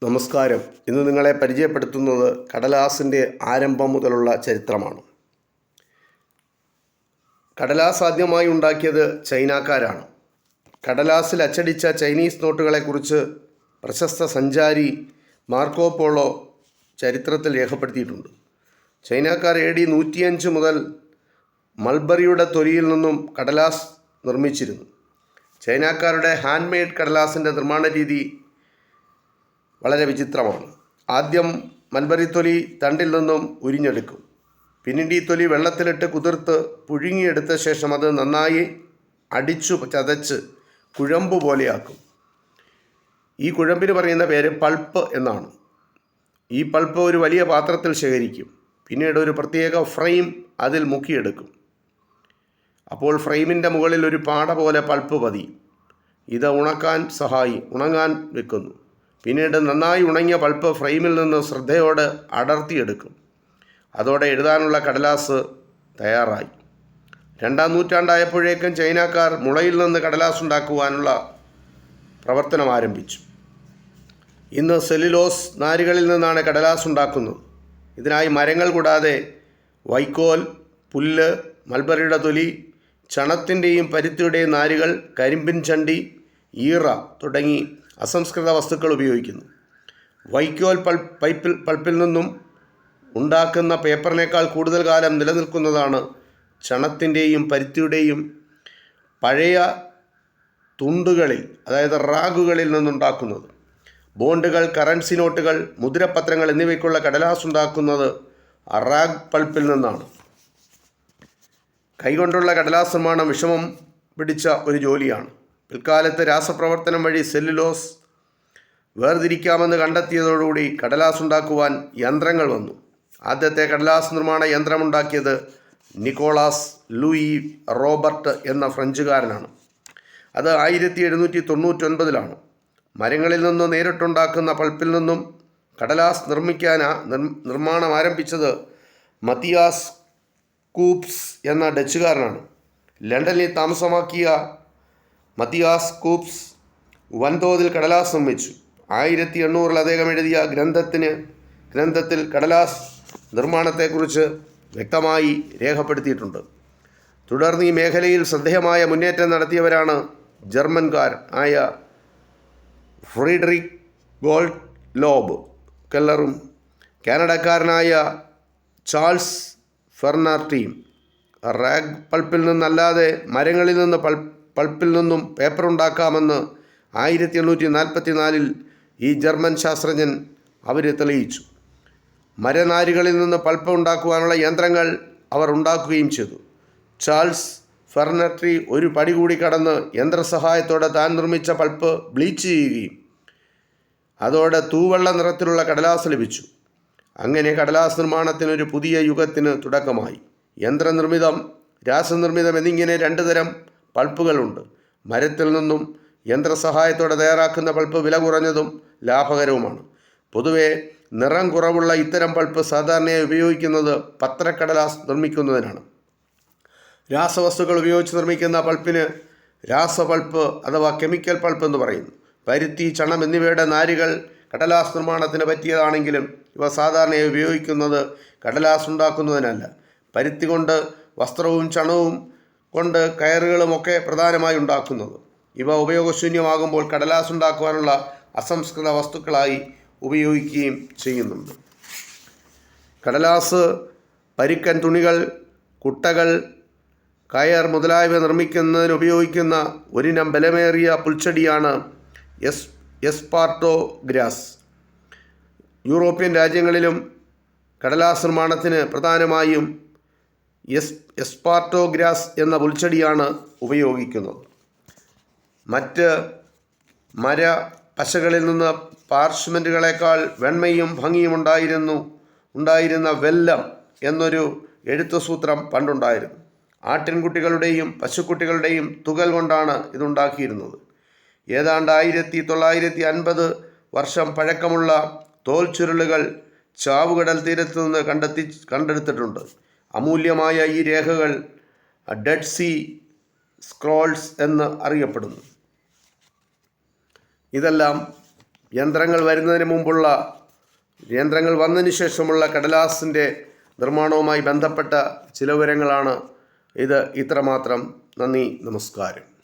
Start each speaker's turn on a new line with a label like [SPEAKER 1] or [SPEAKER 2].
[SPEAKER 1] നമസ്കാരം. ഇന്ന് നിങ്ങളെ പരിചയപ്പെടുത്തുന്നത് കടലാസിൻ്റെ ആരംഭം മുതലുള്ള ചരിത്രമാണ്. കടലാസ് ആദ്യമായി ഉണ്ടാക്കിയത് ചൈനക്കാരാണ്. കടലാസിൽ അച്ചടിച്ച ചൈനീസ് നോട്ടുകളെക്കുറിച്ച് പ്രശസ്ത സഞ്ചാരി മാർക്കോ പോളോ ചരിത്രത്തിൽ രേഖപ്പെടുത്തിയിട്ടുണ്ട്. ചൈനക്കാർ AD 105 മുതൽ മൾബറിയുടെ തൊലിയിൽ നിന്നും കടലാസ് നിർമ്മിച്ചിരുന്നു. ചൈനക്കാരുടെ ഹാൻഡ് മെയ്ഡ് കടലാസിൻ്റെ നിർമ്മാണ രീതി വളരെ വിചിത്രമാണ്. ആദ്യം മൽബറി തൊലി തണ്ടിൽ നിന്നും ഉരിഞ്ഞെടുക്കും. പിന്നീട് ഈ തൊലി വെള്ളത്തിലിട്ട് കുതിർത്ത് പുഴുങ്ങിയെടുത്ത ശേഷം അത് നന്നായി അടിച്ചു ചതച്ച് കുഴമ്പ് പോലെയാക്കും. ഈ കുഴമ്പിന് പറയുന്ന പേര് പൾപ്പ് എന്നാണ്. ഈ പൾപ്പ് ഒരു വലിയ പാത്രത്തിൽ ശേഖരിക്കും. പിന്നീട് ഒരു പ്രത്യേക ഫ്രെയിം അതിൽ മുക്കിയെടുക്കും. അപ്പോൾ ഫ്രെയിമിൻ്റെ മുകളിൽ ഒരു പാട പോലെ പൾപ്പ് പതിയും. ഇത് ഉണങ്ങാൻ വെക്കുന്നു. പിന്നീട് നന്നായി ഉണങ്ങിയ പൾപ്പ് ഫ്രെയിമിൽ നിന്ന് ശ്രദ്ധയോടെ അടർത്തിയെടുക്കും. അതോടെ എഴുതാനുള്ള കടലാസ് തയ്യാറായി. 2-ാം നൂറ്റാണ്ടായപ്പോഴേക്കും ചൈനക്കാർ മുളയിൽ നിന്ന് കടലാസ് ഉണ്ടാക്കുവാനുള്ള പ്രവർത്തനം ആരംഭിച്ചു. ഇന്ന് സെല്ലുലോസ് നാരുകളിൽ നിന്നാണ് കടലാസ് ഉണ്ടാക്കുന്നത്. ഇതിനായി മരങ്ങൾ കൂടാതെ വൈക്കോൽ, പുല്ല്, മൽബറിയുടെ തൊലി, ചണത്തിൻ്റെയും പരുത്തിയുടെയും നാരുകൾ, കരിമ്പിൻ ചണ്ടി, ഈറ തുടങ്ങി അസംസ്കൃത വസ്തുക്കൾ ഉപയോഗിക്കുന്നു. വൈക്കോൽ പൾപ്പിൽ നിന്നും ഉണ്ടാക്കുന്ന പേപ്പറിനേക്കാൾ കൂടുതൽ കാലം നിലനിൽക്കുന്നതാണ് ചണത്തിൻ്റെയും പരുത്തിയുടെയും പഴയ തുണ്ടുകളിൽ, അതായത് റാഗുകളിൽ നിന്നുണ്ടാക്കുന്നത്. ബോണ്ടുകൾ, കറൻസി നോട്ടുകൾ, മുദ്രപത്രങ്ങൾ എന്നിവയ്ക്കുള്ള കടലാസ് ഉണ്ടാക്കുന്നത് റാഗ് പൾപ്പിൽ നിന്നാണ്. കൈകൊണ്ടുള്ള കടലാസ് നിർമ്മാണം വിഷമം പിടിച്ച ഒരു ജോലിയാണ്. പിൽക്കാലത്ത് രാസപ്രവർത്തനം വഴി സെല്ലുലോസ് വേർതിരിക്കാമെന്ന് കണ്ടെത്തിയതോടുകൂടി കടലാസ് ഉണ്ടാക്കുവാൻ യന്ത്രങ്ങൾ വന്നു. ആദ്യത്തെ കടലാസ് നിർമ്മാണ യന്ത്രമുണ്ടാക്കിയത് നിക്കോളാസ് ലൂയി റോബർട്ട് എന്ന ഫ്രഞ്ചുകാരനാണ്. അത് 1799 മരങ്ങളിൽ നിന്ന് നേരിട്ടുണ്ടാക്കുന്ന പൾപ്പിൽ നിന്നും കടലാസ് നിർമ്മാണം ആരംഭിച്ചത് മത്തിയാസ് കൂപ്സ് എന്ന ഡച്ചുകാരനാണ്. ലണ്ടനിൽ താമസമാക്കിയ മത്തിയാസ് കൂപ്സ് വൻതോതിൽ കടലാസ് നിർമ്മിച്ചു. 1800 അദ്ദേഹം എഴുതിയ ഗ്രന്ഥത്തിൽ കടലാസ് നിർമ്മാണത്തെക്കുറിച്ച് വ്യക്തമായി രേഖപ്പെടുത്തിയിട്ടുണ്ട്. തുടർന്ന് ഈ മേഖലയിൽ ശ്രദ്ധേയമായ മുന്നേറ്റം നടത്തിയവരാണ് ജർമ്മൻകാർ ആയ ഫ്രീഡറിക് ഗോൾഡ്ലോബ് കെല്ലറും കാനഡക്കാരനായ ചാൾസ് ഫെർനാർട്ടിയും. റാഗ് പൾപ്പിൽ നിന്നല്ലാതെ മരങ്ങളിൽ നിന്ന് പൾപ്പിൽ നിന്നും പേപ്പർ ഉണ്ടാക്കാമെന്ന് 1844 ഈ ജർമ്മൻ ശാസ്ത്രജ്ഞൻ തെളിയിച്ചു. മരനാരുകളിൽ നിന്ന് പൾപ്പ് ഉണ്ടാക്കുവാനുള്ള യന്ത്രങ്ങൾ അവർ ഉണ്ടാക്കുകയും ചെയ്തു. ചാൾസ് ഫെർനാർട്ടി ഒരു പടി കൂടി കടന്ന് യന്ത്രസഹായത്തോടെ താൻ നിർമ്മിച്ച പൾപ്പ് ബ്ലീച്ച് ചെയ്യുകയും അതോടെ തൂവെള്ള നിറത്തിലുള്ള കടലാസ് ലഭിച്ചു. അങ്ങനെ കടലാസ് നിർമ്മാണത്തിനൊരു പുതിയ യുഗത്തിന് തുടക്കമായി. യന്ത്രനിർമ്മിതം, രാസനിർമ്മിതം എന്നിങ്ങനെ 2 തരം പൾപ്പുകളുണ്ട്. മരത്തിൽ നിന്നും യന്ത്രസഹായത്തോടെ തയ്യാറാക്കുന്ന പൾപ്പ് വില കുറഞ്ഞതും ലാഭകരവുമാണ്. പൊതുവെ നിറം കുറവുള്ള ഇത്തരം പൾപ്പ് സാധാരണയായി ഉപയോഗിക്കുന്നത് പത്രക്കടലാസ് നിർമ്മിക്കുന്നതിനാണ്. രാസവസ്തുക്കൾ ഉപയോഗിച്ച് നിർമ്മിക്കുന്ന പൾപ്പിന് രാസപൾപ്പ് അഥവാ കെമിക്കൽ പൾപ്പ് എന്ന് പറയുന്നു. പരുത്തി, ചണം എന്നിവയുടെ നാരുകൾ കടലാസ് നിർമ്മാണത്തിന് പറ്റിയതാണെങ്കിലും ഇവ സാധാരണയായി ഉപയോഗിക്കുന്നത് കടലാസ് ഉണ്ടാക്കുന്നതിനല്ല. പരുത്തി കൊണ്ട് വസ്ത്രവും ചണവും കൊണ്ട് കയറുകളുമൊക്കെ പ്രധാനമായി ഉണ്ടാക്കുന്നത്. ഇവ ഉപയോഗശൂന്യമാകുമ്പോൾ കടലാസ് ഉണ്ടാക്കുവാനുള്ള അസംസ്കൃത വസ്തുക്കളായി ഉപയോഗിക്കുകയും ചെയ്യുന്നുണ്ട്. കടലാസ്, പരുക്കൻ തുണികൾ, കുട്ടകൾ, കയർ മുതലായവ നിർമ്മിക്കുന്നതിന് ഉപയോഗിക്കുന്ന ഒരിനം ബലമേറിയ പുൽച്ചെടിയാണ് എസ്പാർട്ടോ ഗ്രാസ്. യൂറോപ്യൻ രാജ്യങ്ങളിലും കടലാസ് നിർമ്മാണത്തിന് പ്രധാനമായും എസ്പാർട്ടോ ഗ്രാസ് എന്ന പുൽച്ചെടിയാണ് ഉപയോഗിക്കുന്നത്. മറ്റ് മര പശകളിൽ നിന്ന് പാർച്ച്മെൻറ്റുകളേക്കാൾ വെണ്മയും ഭംഗിയും ഉണ്ടായിരുന്ന വെല്ലം എന്നൊരു എഴുത്തുസൂത്രം പണ്ടുണ്ടായിരുന്നു. ആട്ടിൻകുട്ടികളുടെയും പശുക്കുട്ടികളുടെയും തുകൽ കൊണ്ടാണ് ഇതുണ്ടാക്കിയിരുന്നത്. ഏതാണ്ട് 1950 വർഷം പഴക്കമുള്ള തോൽ ചുരുളുകൾ ചാവുകടൽ തീരത്തു നിന്ന് കണ്ടെടുത്തിട്ടുണ്ട്. അമൂല്യമായ ഈ രേഖകൾ ഡെഡ് സീ സ്ക്രോൾസ് എന്ന് അറിയപ്പെടുന്നു. ഇതെല്ലാം യന്ത്രങ്ങൾ വന്നതിന് ശേഷമുള്ള കടലാസിൻ്റെ നിർമ്മാണവുമായി ബന്ധപ്പെട്ട ചില വിവരങ്ങളാണ് ഇത്. ഇത്രമാത്രം. നന്ദി, നമസ്കാരം.